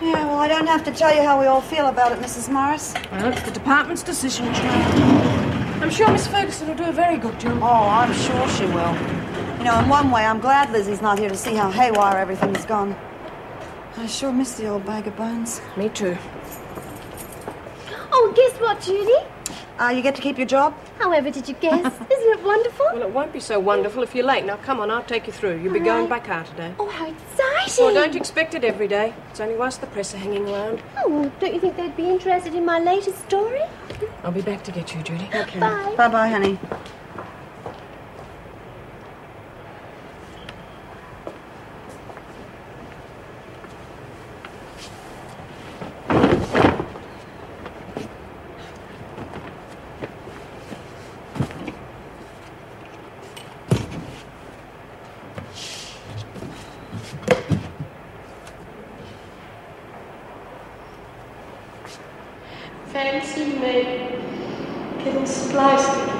Yeah, well, I don't have to tell you how we all feel about it, Mrs. Morris. Well, it's the department's decision, child. I'm sure Miss Ferguson will do a very good job. Oh, I'm sure she will. You know, in one way, I'm glad Lizzie's not here to see how haywire everything's gone. I sure miss the old bag of bones. Me too. Oh, guess what, Judy? You get to keep your job? However did you guess? Isn't it wonderful? Well, it won't be so wonderful if you're late. Now, come on, I'll take you through. You'll be going by car today. Oh, how exciting! Well, don't expect it every day. It's only whilst the press are hanging around. Oh, well, don't you think they'd be interested in my latest story? I'll be back to get you, Judy. Okay. Bye. Bye-bye, honey. Fancy made getting spliced again.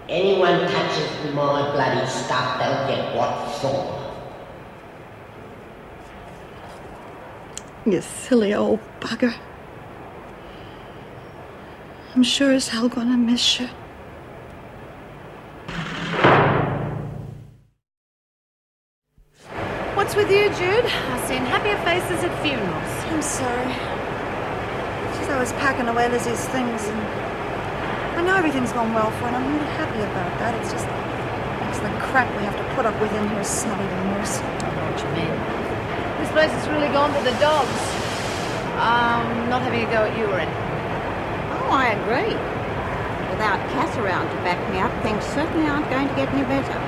Anyone touches my bloody stuff, they'll get what's for. You silly old bugger. I'm sure as hell gonna miss you. What's with you, Jude? I've seen happier faces at funerals. I'm sorry. She's always packing away Lizzie's things, and I know everything's gone well for her, and I'm really happy about that. It's just makes the crap we have to put up with in here smell even worse. I know what you mean. This place has really gone to the dogs. Not having a go at you or anything. Oh, I agree. Without Cass around to back me up, things certainly aren't going to get any better.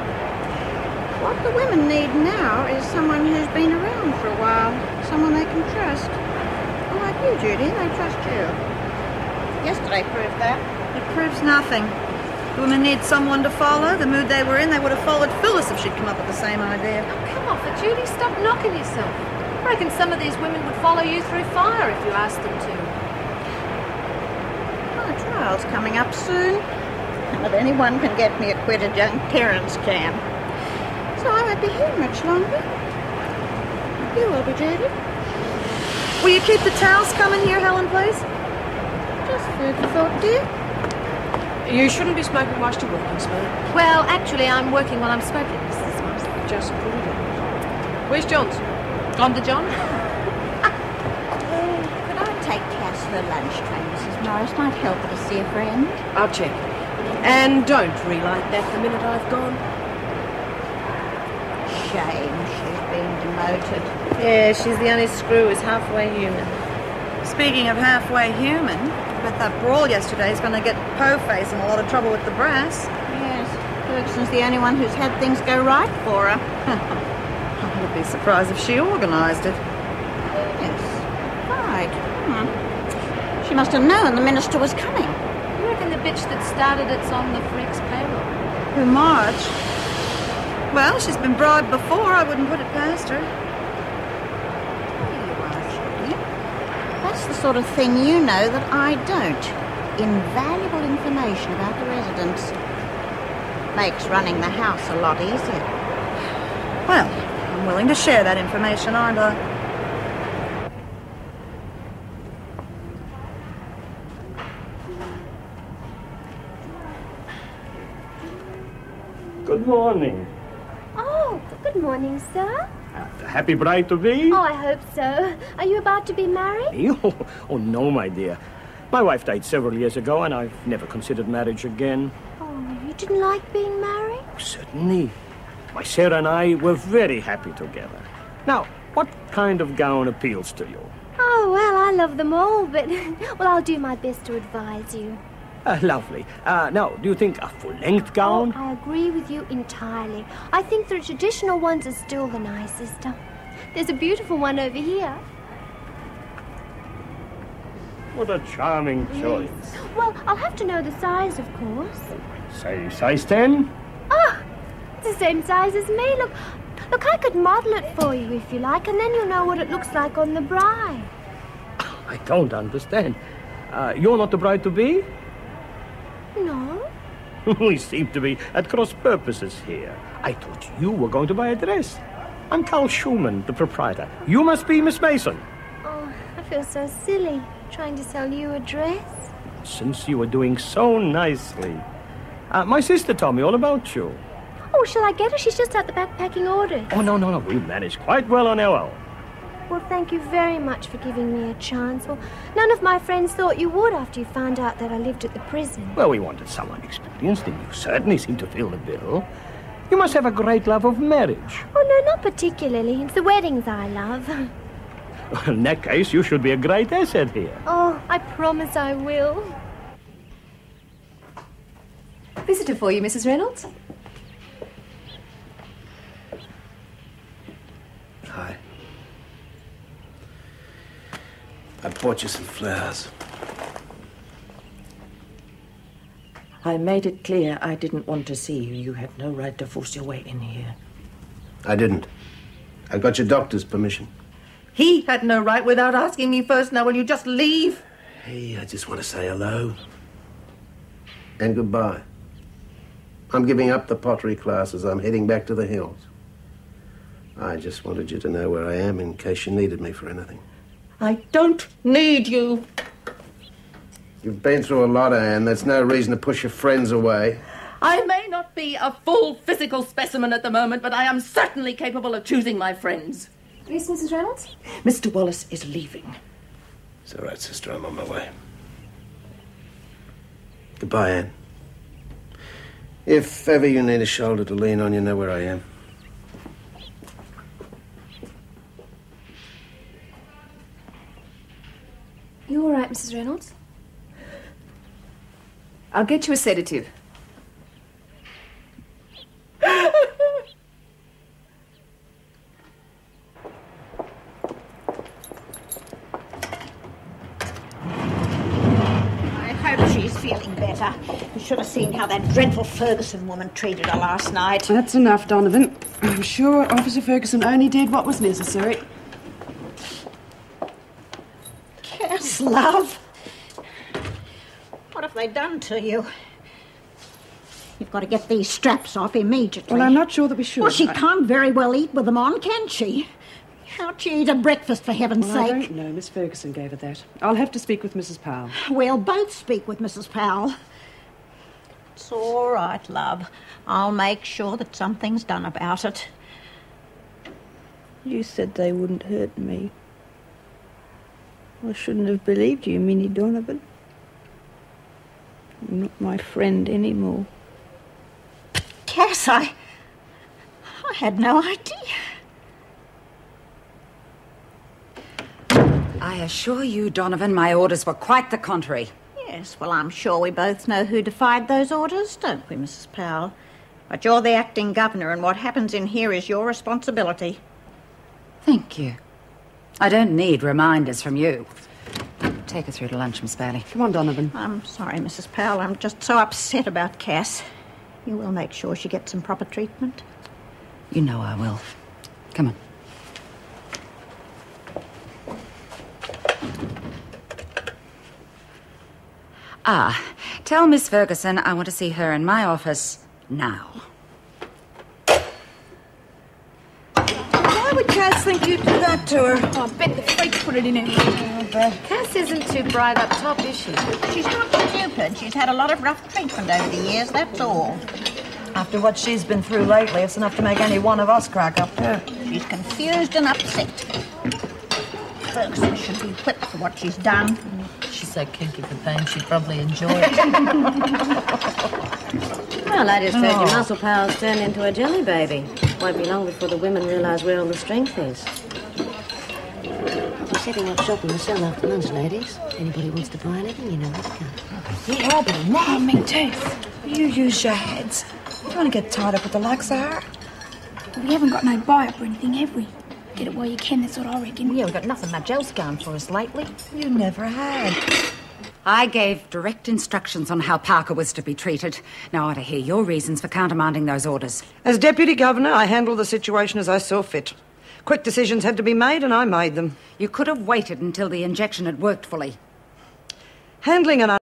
What the women need now is someone who's been around for a while, someone they can trust. Well, like you, Judy, they trust you. Yesterday proved that. It proves nothing. The women need someone to follow. The mood they were in, they would have followed Phyllis if she'd come up with the same idea. Oh, come off it, Judy. Stop knocking yourself. I reckon some of these women would follow you through fire if you asked them to. Well, the trial's coming up soon. And if anyone can get me acquitted, young parents can. So I won't be here much longer. You will be, Judy. Will you keep the towels coming here, Helen, please? Just food for thought, dear. You shouldn't be smoking whilst you're working, Smoke. Well, actually, I'm working while I'm smoking, Mrs. Morris. Just put it in. Where's John's? Gone to John? Could I take Cass her lunch train, Mrs. Morris? Might help her to see a friend. I'll check. And don't relight that the minute I've gone. Shame she's been demoted. Yeah, she's the only screw who's halfway human. Speaking of halfway human, I bet that brawl yesterday is going to get Po-Face in a lot of trouble with the brass. Yes, Ferguson's the only one who's had things go right for her. I would be surprised if she organised it. Yes, right. She must have known the minister was coming. You reckon the bitch that started it's on the freak's payroll? Who, Marge? Well, she's been bribed before. I wouldn't put it past her. There you are, Judy. That's the sort of thing you know that I don't. Invaluable information about the residents. Makes running the house a lot easier. Well, I'm willing to share that information, aren't I? Good morning. Oh, good morning, sir. Happy bride to be? Oh, I hope so. Are you about to be married? Oh, no, my dear. My wife died several years ago, and I've never considered marriage again. Oh, you didn't like being married? Certainly. My Sarah and I were very happy together. Now, what kind of gown appeals to you? Oh, well, I love them all, but... well, I'll do my best to advise you. Lovely. Now, do you think a full-length gown? Oh, I agree with you entirely. I think the traditional ones are still the nicest. There's a beautiful one over here. What a charming choice. Yes. Well, I'll have to know the size, of course. Say size 10? Oh, it's the same size as me. Look, I could model it for you if you like, and then you'll know what it looks like on the bride. I don't understand. You're not the bride-to-be? No. We seem to be at cross purposes here. I thought you were going to buy a dress. I'm Carl Schumann, the proprietor. You must be Miss Mason. Oh, I feel so silly trying to sell you a dress. Since you were doing so nicely. My sister told me all about you. Oh, shall I get her? She's just at the back packing orders. Oh, no. We managed quite well on our own. Well, thank you very much for giving me a chance. Well, none of my friends thought you would after you found out that I lived at the prison. Well, we wanted someone experienced, and you certainly seem to fill the bill. You must have a great love of marriage. Oh, no, not particularly. It's the weddings I love. In that case, you should be a great asset here. Oh, I promise I will. Visitor for you, Mrs. Reynolds. Hi. I bought you some flowers. I made it clear I didn't want to see you. You had no right to force your way in here. I didn't. I got your doctor's permission. He had no right without asking me first. Now, will you just leave? Hey, I just want to say hello. And goodbye. I'm giving up the pottery classes. I'm heading back to the hills. I just wanted you to know where I am in case you needed me for anything. I don't need you. You've been through a lot, Anne. That's no reason to push your friends away. I may not be a full physical specimen at the moment, but I am certainly capable of choosing my friends. Yes, Mrs. Reynolds? Mr. Wallace is leaving. It's all right, sister. I'm on my way. Goodbye, Anne. If ever you need a shoulder to lean on, you know where I am. You all right, Mrs. Reynolds? I'll get you a sedative. I hope she's feeling better. You should have seen how that dreadful Ferguson woman treated her last night. That's enough, Donovan. I'm sure Officer Ferguson only did what was necessary. Cass, love. What have they done to you? You've got to get these straps off immediately. Well, I'm not sure that we should. Well, she can't very well eat with them on, can she? How'd she eat a breakfast, for heaven's Well, sake? I don't know. Miss Ferguson gave her that. I'll have to speak with Mrs. Powell. We'll both speak with Mrs. Powell. It's all right, love. I'll make sure that something's done about it. You said they wouldn't hurt me. I shouldn't have believed you, Minnie Donovan. You're not my friend anymore. Cass, I had no idea. I assure you, Donovan, my orders were quite the contrary. Yes, well, I'm sure we both know who defied those orders, don't we, Mrs. Powell? But you're the acting governor, and what happens in here is your responsibility. Thank you. I don't need reminders from you. Take her through to lunch, Miss Bailey. Come on, Donovan. I'm sorry, Mrs. Powell. I'm just so upset about Cass. You will make sure she gets some proper treatment. You know I will. Come on. Tell Miss Ferguson I want to see her in my office now. Why would Cass think you'd do that to her? Oh, I bet the freak put it in him. Cass isn't too bright up top, is she? She's not stupid. She's had a lot of rough treatment over the years, that's all. After what she's been through lately, it's enough to make any one of us crack up, too. She's confused and upset. Ferguson should be whipped for what she's done. She's so kinky for pain, she'd probably enjoy it. Well, I just heard your muscle powers turn into a jelly baby. Won't be long before the women realise where all the strength is. We're setting up shop in the cell after lunch, ladies. Anybody wants to buy anything, you know where to come. Yeah, I'll be mad. Me too. You use your heads. You don't want to get tied up with the likes of her. We haven't got no buy-up or anything, have we? Get it while you can, that's what I reckon. Yeah, we've got nothing much else going for us lately. You never had. I gave direct instructions on how Parker was to be treated. Now I want to hear your reasons for countermanding those orders. As Deputy Governor, I handled the situation as I saw fit. Quick decisions had to be made, and I made them. You could have waited until the injection had worked fully. Handling an